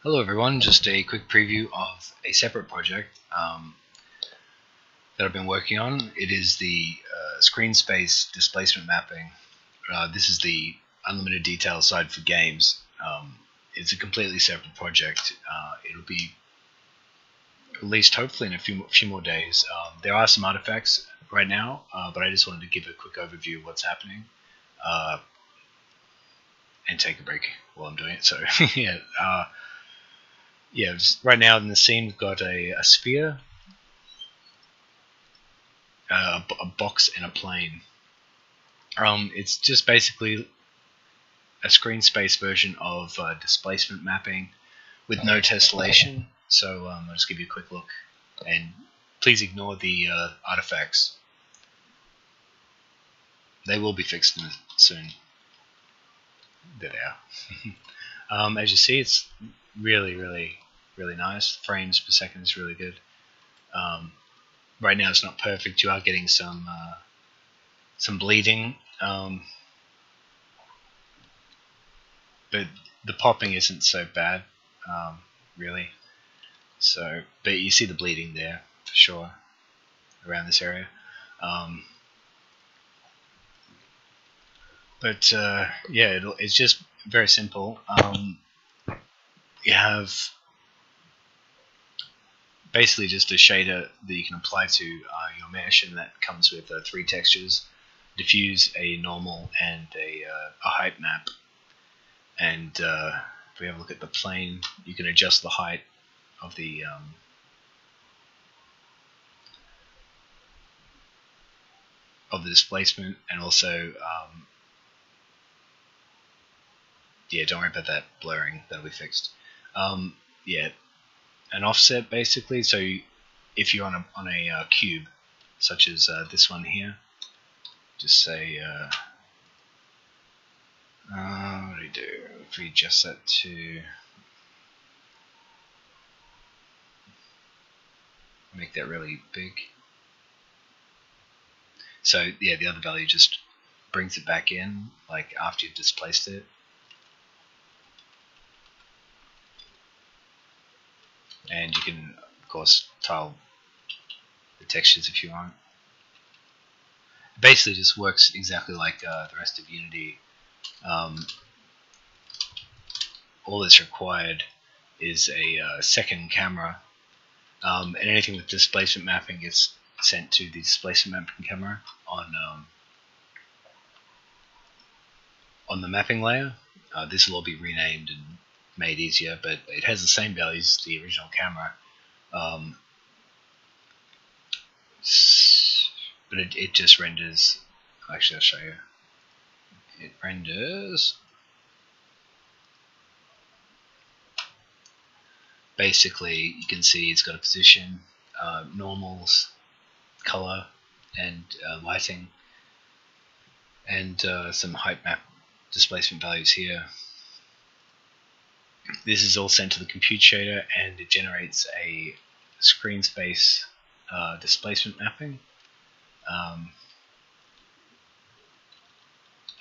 Hello everyone, just a quick preview of a separate project that I've been working on. It is the screen space displacement mapping. This is the unlimited detail side for games. It's a completely separate project. It'll be released hopefully in a few more days. There are some artifacts right now, but I just wanted to give a quick overview of what's happening and take a break while I'm doing it. So yeah, just right now in the scene we've got a sphere, a box, and a plane. It's just basically a screen space version of displacement mapping with no tessellation. So I'll just give you a quick look, and please ignore the artifacts. They will be fixed soon. There they are. As you see, it's really nice. Frames per second is really good. Right now it's not perfect. You are getting some bleeding, but the popping isn't so bad, really. So, but you see the bleeding there for sure around this area. But yeah, it's just very simple. You have basically just a shader that you can apply to your mesh, and that comes with 3 textures: diffuse, a normal, and a height map. And if we have a look at the plane, you can adjust the height of the displacement, and also yeah, don't worry about that blurring, that'll be fixed. Yeah, an offset basically. So if you're on a cube, such as this one here, just say what do we do if we adjust that to make that really big? So yeah, the other value just brings it back in, like after you've displaced it. And you can, of course, tile the textures if you want. It basically just works exactly like the rest of Unity. All that's required is a second camera, and anything with displacement mapping gets sent to the displacement mapping camera on the mapping layer. This will all be renamed and made easier, but it has the same values as the original camera. But it just renders. Actually, I'll show you. It renders basically. You can see it's got a position, normals, color, and lighting, and some height map displacement values here. This is all sent to the compute shader, and it generates a screen space displacement mapping. I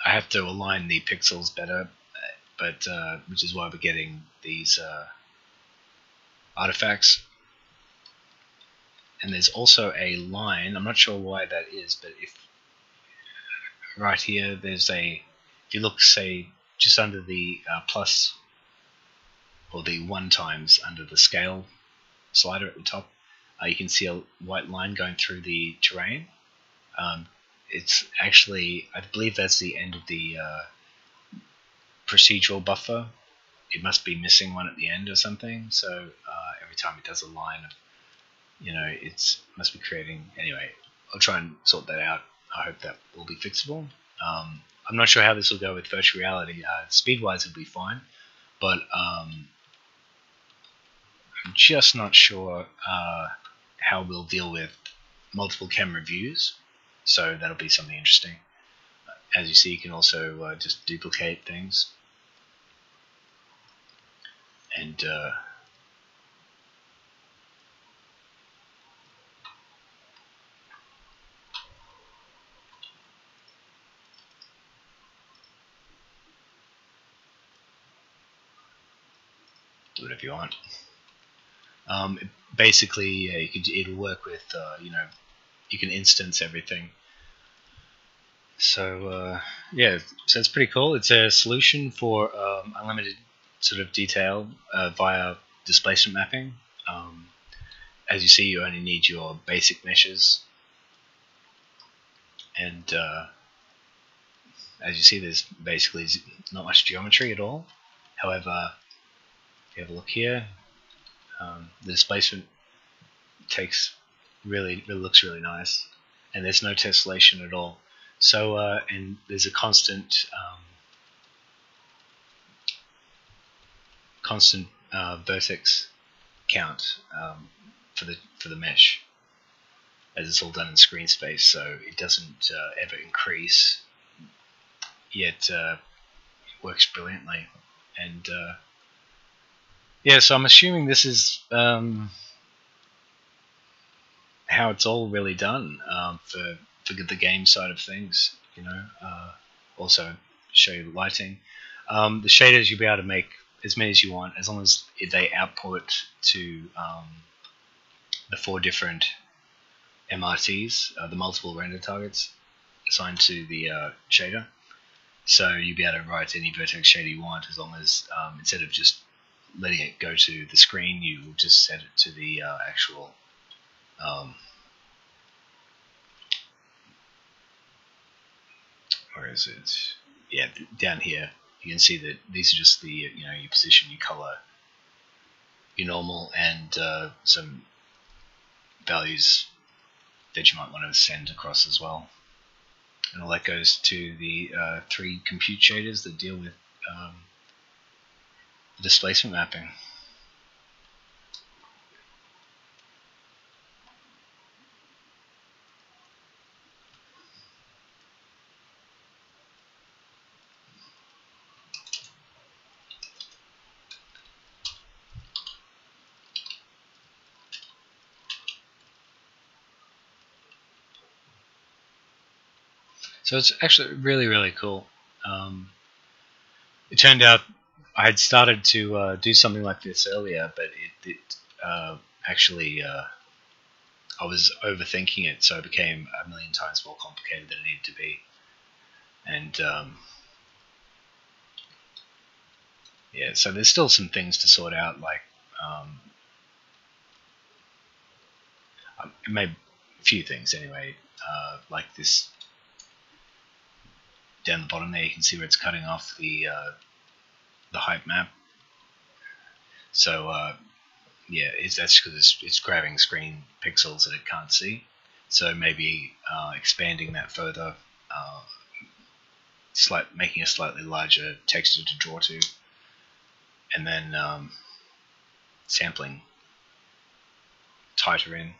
have to align the pixels better, but which is why we're getting these artifacts. And there's also a line. I'm not sure why that is, but if right here there's a, if you look, say, just under the plus or the 1 times under the scale slider at the top, you can see a white line going through the terrain. It's actually, I believe that's the end of the procedural buffer. It must be missing one at the end or something. So every time it does a line, it must be creating. Anyway, I'll try and sort that out. I hope that will be fixable. I'm not sure how this will go with virtual reality. Speed-wise, it'll be fine, but I'm just not sure how we'll deal with multiple camera views. So that'll be something interesting. As you see, you can also just duplicate things, and do whatever you want. Basically, yeah, it'll work with you can instance everything. So yeah, so it's pretty cool. It's a solution for unlimited sort of detail via displacement mapping. As you see, you only need your basic meshes, and as you see, there's basically not much geometry at all. However, if you have a look here, the displacement looks really nice, and there's no tessellation at all. So and there's a constant vertex count for the mesh, as it's all done in screen space, so it doesn't ever increase. Yet it works brilliantly, and yeah. So I'm assuming this is how it's all really done for the game side of things. Also show you the lighting. The shaders you'll be able to make as many as you want, as long as they output to the 4 different MRTs, the multiple render targets assigned to the shader. So you'll be able to write any vertex shader you want, as long as instead of just letting it go to the screen, you will just set it to the actual where is it? Yeah, down here you can see that these are just the your position, your color, your normal, and some values that you might want to send across as well. And all that goes to the 3 compute shaders that deal with displacement mapping. So it's actually really, really cool. It turned out I had started to do something like this earlier, but actually I was overthinking it, so it became a million times more complicated than it needed to be. And yeah, so there's still some things to sort out, like maybe a few things anyway, like this down the bottom there. You can see where it's cutting off the height map. So yeah, that's because it's grabbing screen pixels that it can't see. So maybe expanding that further, making a slightly larger texture to draw to, and then sampling tighter in,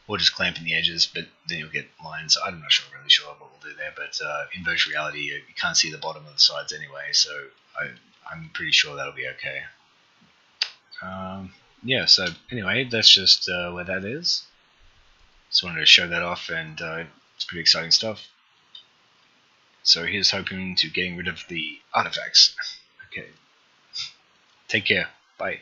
or just clamping the edges, but then you'll get lines. I'm not really sure what we'll do there, but in virtual reality you can't see the bottom of the sides anyway, so I'm pretty sure that'll be okay. Yeah, so anyway, that's just where that is. Just wanted to show that off, and it's pretty exciting stuff. So here's hoping to getting rid of the artifacts. Okay, take care, bye.